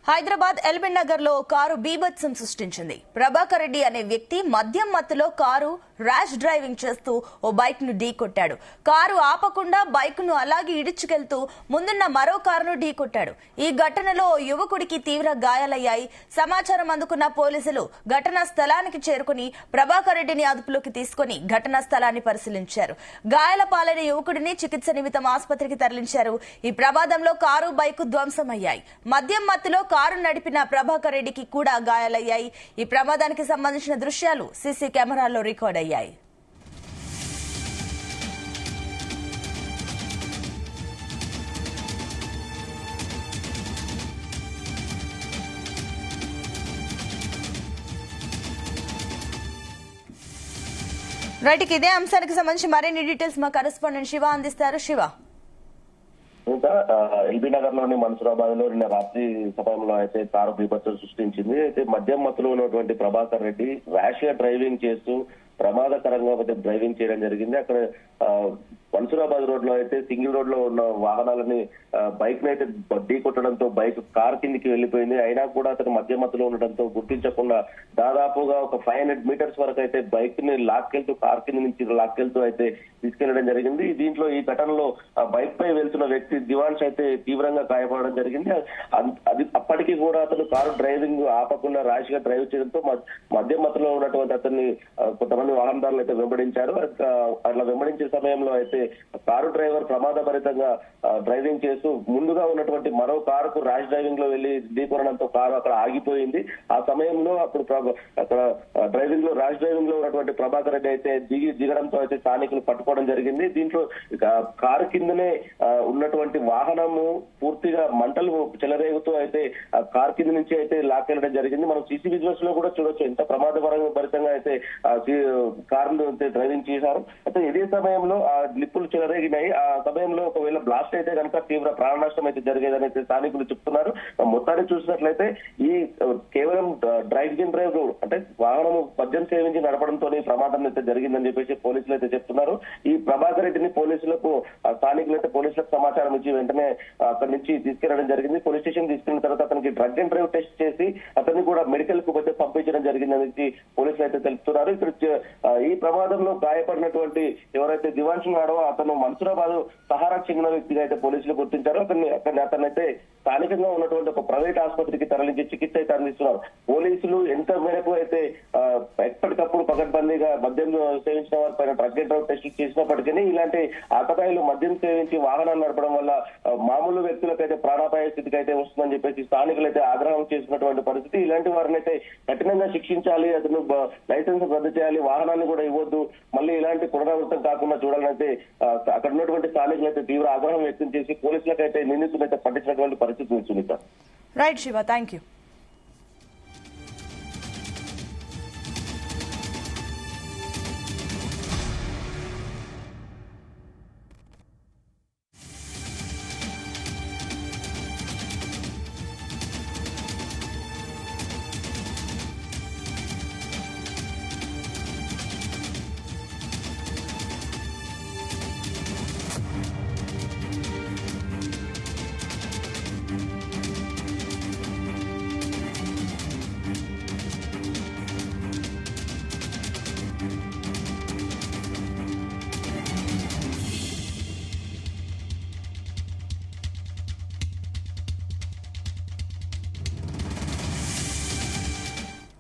Hyderabad LB Nagar లో car బీభత్సం సృష్టించింది. ప్రభాకర్ రెడ్డి అనే వ్యక్తి మద్యం మత్తులో కారు ర్యాష్ డ్రైవింగ్ చేస్తూ ఓ బైక్ ను ఢీకొట్టాడు. కారు ఆపకుండా బైక్ ను అలాగే ఇడుచుకెళ్తూ ముందున్న మరో కారును ఢీకొట్టాడు. ఈ ఘటనలో ఓ యువకుడికి తీవ్ర గాయాలయ్యాయి. సమాచారం అందుకున్న పోలీసులు ఘటనా స్థలానికి చేరుకుని ప్రభాకర్ రెడ్డిని అదుపులోకి తీసుకుని ఘటనా స్థలాన్ని పరిశీలించారు. గాయాల పాలైన యువకుడిని చికిత్స నిమిత్తం ఆసుపత్రికి తరలించారు. ఈ ప్రమాదంలో కారు బైక్ ధ్వంసమయ్యాయి. మద్యం మత్తులో కారు నడిపిన ప్రభాకర్ రెడ్డికి కూడా గాయాలయ్యాయి. ఈ ప్రమాదానికి సంబంధించిన దృశ్యాలు సీసీ కెమెరాల్లో రికార్డ్ అయ్యాయి. రైట్, ఇదే అంశానికి సంబంధించి మరిన్ని డీటెయిల్స్ మా కరెస్పాండెంట్ శివ అందిస్తారు. శివ, ఇంకా ఎల్బీ నగర్ లోని మన్సూరాబాద్ లో నిన్న రాత్రి సమయంలో అయితే కారు బీభత్సం సృష్టించింది. అయితే మద్యం మత్తులో ఉన్నటువంటి ప్రభాకర్ రెడ్డి ర్యాష్ గా డ్రైవింగ్ చేస్తూ ప్రమాదకరంగా డ్రైవింగ్ చేయడం జరిగింది. అక్కడ మన్సూరాబాద్ రోడ్ లో అయితే సింగిల్ రోడ్ లో ఉన్న వాహనాలని బైక్ ని అయితే ఢీ కొట్టడంతో బైక్ కార్ కిందికి వెళ్లిపోయింది. అయినా కూడా అతను మద్య మత్తులో ఉండడంతో గుర్తించకుండా దాదాపుగా ఒక 500 మీటర్స్ వరకు అయితే బైక్ ని లాక్కెళ్తూ కార్ కింద నుంచి లాక్కెళ్తూ అయితే తీసుకెళ్లడం జరిగింది. దీంట్లో ఈ ఘటనలో బైక్ పై వెళ్తున్న వ్యక్తి దివాన్స్ అయితే తీవ్రంగా గాయపడడం జరిగింది. అది అప్పటికీ కూడా అతను కారు డ్రైవింగ్ ఆపకుండా ర్యాష్ గా డ్రైవ్ చేయడంతో మద్య మత్తులో ఉన్నటువంటి అతన్ని కొంతమంది వాహనదారులు అయితే వెంబడించారు. అట్లా వెంబడించే సమయంలో అయితే కారు డ్రైవర్ ప్రమాదభరితంగా డ్రైవింగ్ చేస్తూ ముందుగా ఉన్నటువంటి మరో కారుకు ర్యాష్ డ్రైవింగ్ లో వెళ్లి ఢీకొనడంతో కారు అక్కడ ఆగిపోయింది. ఆ సమయంలో అప్పుడు అక్కడ డ్రైవింగ్ లో ర్యాష్ డ్రైవింగ్ లో ఉన్నటువంటి ప్రభాకర్ రెడ్డి అయితే దిగడంతో అయితే స్థానికులు పట్టుకోవడం జరిగింది. దీంట్లో కారు కిందనే ఉన్నటువంటి వాహనము పూర్తిగా మంటలు చెలరేగుతూ అయితే కారు కింద నుంచి అయితే లాక్కెళ్లడం జరిగింది. మనం సీసీ విజువల్స్ లో కూడా చూడొచ్చు ఎంత ప్రమాదభరితంగా అయితే కారును డ్రైవింగ్ చేశారు. అయితే ఇదే సమయంలో ఆ నిప్పులు చెలరేగినాయి. ఆ సమయంలో ఒకవేళ బ్లాస్ట్ అయితే కనుక తీవ్ర ప్రాణ నష్టం అయితే జరిగేదని అయితే స్థానికులు చెప్తున్నారు. మొత్తాన్ని చూసినట్లయితే ఈ కేవలం డ్రైవింగ్ డ్రైవ్ అంటే వాహనం మద్యం సేవించి నడపడంతో ప్రమాదం అయితే జరిగిందని చెప్పేసి పోలీసులు అయితే చెప్తున్నారు. ఈ ప్రభాకర్ రెడ్డిని పోలీసులకు స్థానికులు అయితే పోలీసులకు సమాచారం ఇచ్చి వెంటనే అక్కడి నుంచి తీసుకెళ్లడం జరిగింది. పోలీస్ స్టేషన్ తీసుకెళ్లిన తర్వాత అతనికి డ్రగ్ అండ్ డ్రైవ్ టెస్ట్ చేసి అతన్ని కూడా మెడికల్ కు అయితే పంపించడం జరిగిందని పోలీసులు అయితే తెలుపుతున్నారు. ఇక్కడ ఈ ప్రమాదంలో గాయపడినటువంటి ఎవరైతే దివాన్స్ ఉన్నాడో అతను మన్సూరాబాద్ సహారాకు చెందిన వ్యక్తిగా అయితే పోలీసులు గుర్తించారు. అతనైతే స్థానికంగా ఉన్నటువంటి ఒక ప్రైవేట్ ఆసుపత్రికి తరలించి చికిత్స అయితే అందిస్తున్నారు. పోలీసులు ఎంత మేరకు అయితే ఎప్పటికప్పుడు పకడ్బందీగా మద్యం సేవించిన వారి పైన డ్రగ్ అండ్ డ్రైవ్ టెస్టులు చేసినప్పటికీ ఇలాంటి ఆకతాయిలు మద్యం సేవించి వాహనాలు నడపడం వల్ల మామూలు వ్యక్తులకైతే ప్రాణాపాయ స్థితికి అయితే వస్తుందని చెప్పేసి స్థానికులు అయితే ఆగ్రహం చేసినటువంటి పరిస్థితి. ఇలాంటి వారిని అయితే కఠినంగా శిక్షించాలి, అతను లైసెన్స్ రద్దు చేయాలి, వాహనాన్ని కూడా ఇవ్వద్దు, మళ్ళీ ఇలాంటి పునరావృతం కాకుండా చూడాలంటే అక్కడ ఉన్నటువంటి స్థానికులు అయితే తీవ్ర ఆగ్రహం వ్యక్తం చేసి పోలీసులకు అయితే నిందితులు అయితే పట్టించినటువంటి పరిస్థితి ఉంది. Right Shiva, thank you.